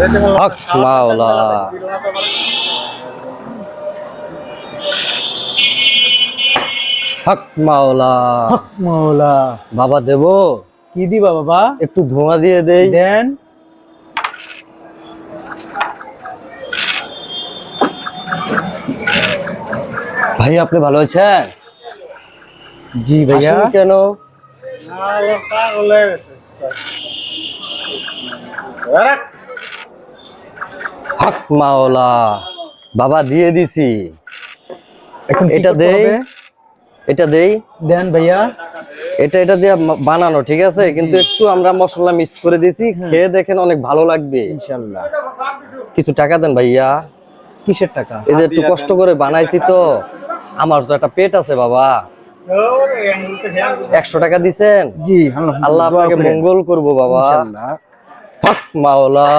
হক মাওলা। হক মাওলা। হক মাওলা। বাবা দেব? কি দিবা বাবা? একটু ধোঁয়া দিয়ে দেই। দেন। ভাই আপনি ভালো আছেন? জি ভাইয়া। হাসেন কেন? হক মাওলা। বাবা দিয়ে দিছি। এখন এটা দেই, এটা দেই। দেন ভাইয়া। এটা দিয়ে বানানো, ঠিক আছে, কিন্তু একটু আমরা মশলা মিক্স করে দিয়েছি, খেয়ে দেখেন অনেক ভালো লাগবে ইনশাআল্লাহ। কিছু টাকা দেন ভাইয়া। কিসের টাকা? এই যে একটু কষ্ট করে বানাইছি তো, আমার তো একটা পেট আছে বাবা। 100 টাকা দিছেন? জি আল্লাহ আপনাকে মঙ্গল করবো বাবা। ইনশাআল্লাহ। হক মাওলা।